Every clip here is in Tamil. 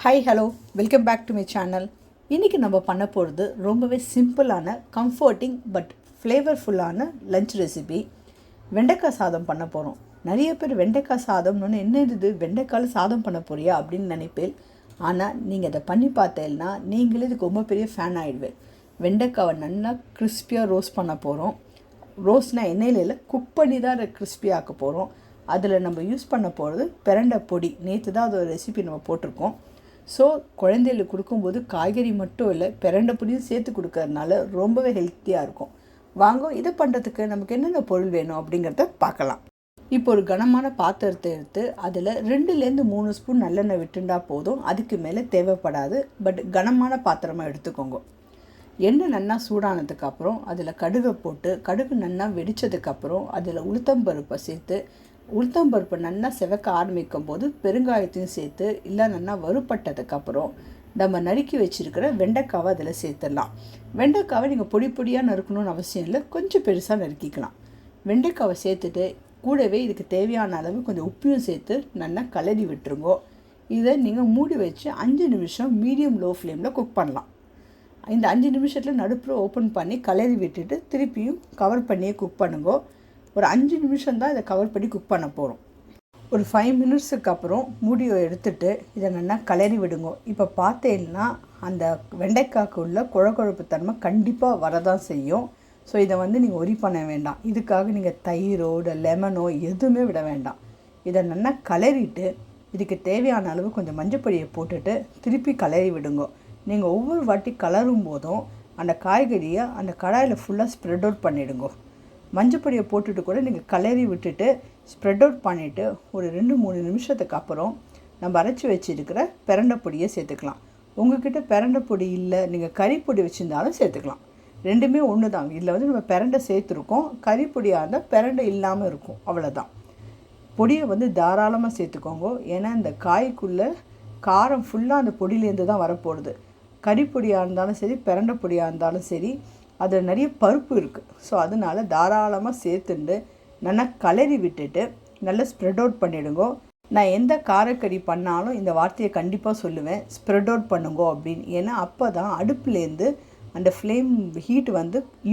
Hi hello welcome back to my channel. இன்றைக்கி நம்ம பண்ண போகிறது ரொம்பவே சிம்பிளான கம்ஃபர்ட்டிங் பட் ஃப்ளேவர்ஃபுல்லான லஞ்ச் ரெசிபி. வெண்டைக்காய் சாதம் பண்ண போகிறோம். நிறைய பேர் வெண்டைக்காய் சாதம்னு என்ன இது வெண்டைக்காயில் சாதம் பண்ண போறியா அப்படின்னு நினைப்பேன். ஆனால் நீங்கள் அதை பண்ணி பார்த்தேன்னா நீங்களே இதுக்கு ரொம்ப பெரிய ஃபேன் ஆகிடுவேன். வெண்டைக்காவை நல்லா கிறிஸ்பியாக ரோஸ்ட் பண்ண போகிறோம். ரோஸ்ட்னால் எண்ணெயில் குக் பண்ணி தான் அதை கிறிஸ்பியாக ஆக்க போகிறோம். அதில் நம்ம யூஸ் பண்ண போகிறது பிரண்டை பொடி. நேற்று தான் அது ஒரு ரெசிபி நம்ம போட்டிருக்கோம். ஸோ குழந்தைகளுக்கு கொடுக்கும்போது காய்கறி மட்டும் இல்லை, பிரண்டை பொடியும் சேர்த்து கொடுக்கறதுனால ரொம்பவே ஹெல்த்தியாக இருக்கும். வாங்க இதை பண்ணுறதுக்கு நமக்கு என்னென்ன பொருள் வேணும் அப்படிங்கிறத பார்க்கலாம். இப்போ ஒரு கனமான பாத்திரத்தை எடுத்து அதில் 2-3 ஸ்பூன் நல்லெண்ணெய் விட்டுண்டா போதும். அதுக்கு மேலே தேவைப்படாது. பட் கனமான பாத்திரமாக எடுத்துக்கோங்க. எண்ணெய் நல்லா சூடானதுக்கப்புறம் அதில் கடுகை போட்டு கடுகு நல்லா வெடித்ததுக்கப்புறம் அதில் உளுத்தம்பருப்பை சேர்த்து உளுத்தம்பருப்பு நல்லா செவக்க ஆரம்பிக்கும் போது பெருங்காயத்தையும் சேர்த்து இல்லை நல்லா வறுப்பட்டதுக்கப்புறம் நம்ம நறுக்கி வச்சுருக்கிற வெண்டைக்காவை அதில் சேர்த்துடலாம். வெண்டைக்காவை நீங்கள் பொடி பொடியாக நறுக்கணும்னு அவசியம் இல்லை, கொஞ்சம் பெருசாக நறுக்கிக்கலாம். வெண்டைக்காவை சேர்த்துட்டு கூடவே இதுக்கு தேவையான அளவு கொஞ்சம் உப்பையும் சேர்த்து நல்லா கலரி விட்டுருங்கோ. இதை நீங்கள் மூடி வச்சு 5 நிமிஷம் மீடியம் லோ ஃப்ளேமில் குக் பண்ணலாம். இந்த 5 நிமிஷத்தில் நடுப்புற ஓப்பன் பண்ணி கலரி விட்டுட்டு திருப்பியும் கவர் பண்ணியே குக் பண்ணுங்கோ. ஒரு 5 நிமிஷம் தான் இதை கவர் பண்ணி குக் பண்ண போகிறோம். ஒரு 5 மினிட்ஸுக்கு அப்புறம் மூடியை எடுத்துகிட்டு இதை நல்லா கலரி விடுங்க. இப்போ பார்த்தேன்னா அந்த வெண்டைக்காய்க்கு உள்ள குழகுழப்பு தன்மை கண்டிப்பாக வரதான் செய்யும். ஸோ இதை நீங்கள் ஒரி பண்ண வேண்டாம். இதுக்காக நீங்கள் தயிரோ இல்லை லெமனோ எதுவுமே விட வேண்டாம். இதை நல்லா கலரிட்டு இதுக்கு தேவையான அளவு கொஞ்சம் மஞ்சப்பொடியை போட்டுட்டு திருப்பி கலரி விடுங்க. நீங்கள் ஒவ்வொரு வாட்டி கலரும் போதும் அந்த காய்கறியை அந்த கடாயில் ஃபுல்லாக ஸ்ப்ரெட் அவுட் பண்ணிவிடுங்க. மஞ்சப்பொடியை போட்டுட்டு கூட நீங்கள் கலரி விட்டுட்டு ஸ்ப்ரெட் அவுட் பண்ணிவிட்டு ஒரு 2-3 நிமிஷத்துக்கு அப்புறம் நம்ம அரைச்சி வச்சுருக்கிற பிரண்டை பொடியை சேர்த்துக்கலாம். உங்கள்கிட்ட பிரண்டை பொடி இல்லை, நீங்கள் கறிப்பொடி வச்சுருந்தாலும் சேர்த்துக்கலாம். ரெண்டுமே ஒன்று தான். இதில் நம்ம பிரண்டை சேர்த்துருக்கோம். கறிப்பொடியாக இருந்தால் பிரண்டை இல்லாமல் இருக்கும், அவ்வளோதான். பொடியை தாராளமாக சேர்த்துக்கோங்க. ஏன்னா இந்த காய்க்குள்ளே காரம் ஃபுல்லாக அந்த பொடியிலேருந்து தான் வரப்போகுது. கறிப்பொடியாக இருந்தாலும் சரி, பிரண்டை பொடியாக இருந்தாலும் சரி, அதில் நிறைய பருப்பு இருக்குது. ஸோ அதனால் தாராளமாக சேர்த்துண்டு நல்லா கலரி விட்டுட்டு நல்லா ஸ்ப்ரெட் அவுட் பண்ணிவிடுங்க. நான் எந்த காரக்கறி பண்ணாலும் இந்த வார்த்தையை கண்டிப்பாக சொல்லுவேன், ஸ்ப்ரெட் அவுட் பண்ணுங்க அப்படின்னு. ஏன்னா அப்போ தான் அடுப்புலேருந்து அந்த ஃப்ளேம் ஹீட்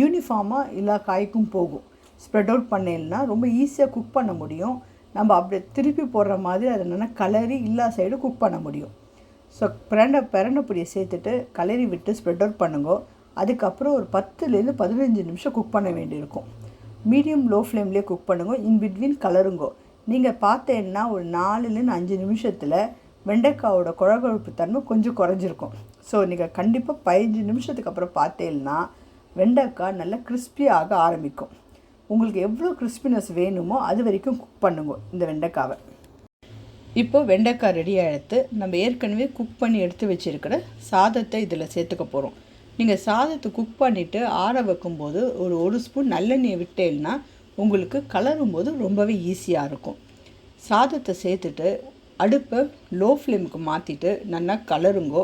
யூனிஃபார்மாக எல்லா காய்க்கும் போகும். ஸ்ப்ரெட் அவுட் பண்ணேன்னா ரொம்ப ஈஸியாக குக் பண்ண முடியும். நம்ம அப்படி திருப்பி போடுற மாதிரி அதை நல்லா கலரி எல்லா சைடும் குக் பண்ண முடியும். ஸோ பிரண்டை பொடியை சேர்த்துட்டு கலரி விட்டு ஸ்ப்ரெட் அவுட் பண்ணுங்க. அதுக்கப்புறம் ஒரு 10-15 நிமிஷம் குக் பண்ண வேண்டியிருக்கும். மீடியம் லோ ஃப்ளேம்லேயே குக் பண்ணுங்க. இன்பிட்வீன் கலருங்கோ. நீங்கள் பார்த்தேன்னா ஒரு 4-5 நிமிஷத்தில் வெண்டைக்காயோட குழகுழப்பு தன்மை கொஞ்சம் குறைஞ்சிருக்கும். ஸோ நீங்கள் கண்டிப்பாக 15 நிமிஷத்துக்கு அப்புறம் பார்த்தேன்னா வெண்டைக்காய் நல்லா கிறிஸ்பியாக ஆரம்பிக்கும். உங்களுக்கு எவ்வளோ கிறிஸ்பினஸ் வேணுமோ அது வரைக்கும் குக் பண்ணுங்க இந்த வெண்டைக்காவை. இப்போ வெண்டைக்காய் ரெடியாக எடுத்து நம்ம ஏற்கனவே குக் பண்ணி எடுத்து வச்சுருக்கிற சாதத்தை இதில் சேர்த்துக்க போகிறோம். நீங்கள் சாதத்தை குக் பண்ணிவிட்டு ஆற வைக்கும்போது ஒரு ஸ்பூன் நல்லெண்ணெயை விட்டேன்னா உங்களுக்கு கலரும் போது ரொம்பவே ஈஸியாக இருக்கும். சாதத்தை சேர்த்துட்டு அடுப்பை லோ ஃப்ளேமுக்கு மாற்றிட்டு நல்லா கலருங்கோ.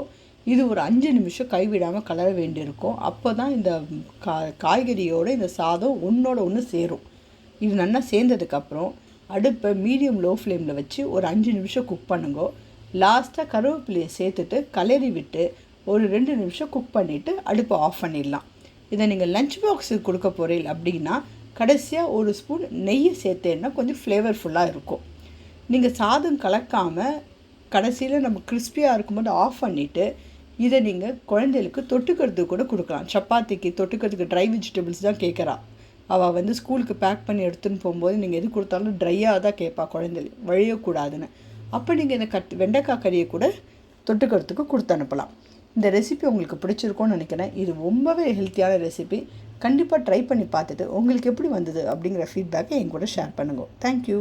இது ஒரு 5 நிமிஷம் கைவிடாமல் கலர வேண்டியிருக்கும். அப்போ தான் இந்த காய்கறியோடு இந்த சாதம் ஒன்றோட ஒன்று சேரும். இது நல்லா சேர்ந்ததுக்கப்புறம் அடுப்பை மீடியம் லோ ஃப்ளேமில் வச்சு ஒரு 5 நிமிஷம் குக் பண்ணுங்கோ. லாஸ்ட்டாக கருவேப்பிலையை சேர்த்துட்டு கலரி விட்டு ஒரு 2 நிமிஷம் குக் பண்ணிவிட்டு அடுப்பை ஆஃப் பண்ணிடலாம். இதை நீங்கள் லஞ்ச் பாக்ஸுக்கு கொடுக்க போகிறீங்க அப்படின்னா கடைசியாக ஒரு ஸ்பூன் நெய்யை சேர்த்தேன்னா கொஞ்சம் ஃப்ளேவர்ஃபுல்லாக இருக்கும். நீங்கள் சாதம் கலக்காமல் கடைசியில் நம்ம கிறிஸ்பியாக இருக்கும்போது ஆஃப் பண்ணிவிட்டு இதை நீங்கள் குழந்தைகளுக்கு தொட்டுக்கிறதுக்கு கூட கொடுக்கலாம். சப்பாத்திக்கு தொட்டுக்கிறதுக்கு ட்ரை வெஜிடபிள்ஸ் தான் கேட்குறா. அவள் ஸ்கூலுக்கு பேக் பண்ணி எடுத்துன்னு போகும்போது நீங்கள் எது கொடுத்தாலும் ட்ரையாக தான் கேட்பா, குழந்தைகள் வழியக்கூடாதுன்னு. அப்போ நீங்கள் இந்த வெண்டைக்காய் கறியை கூட தொட்டுக்கிறதுக்கு கொடுத்து அனுப்பலாம். இந்த ரெசிபி உங்களுக்கு பிடிச்சிருக்கும்னு நினைக்கிறேன். இது ரொம்பவே ஹெல்த்தியான ரெசிபி. கண்டிப்பாக ட்ரை பண்ணி பார்த்துட்டு உங்களுக்கு எப்படி வந்தது அப்படிங்கிற ஃபீட்பேக்கை என் கூட ஷேர் பண்ணுங்க. தேங்க்யூ.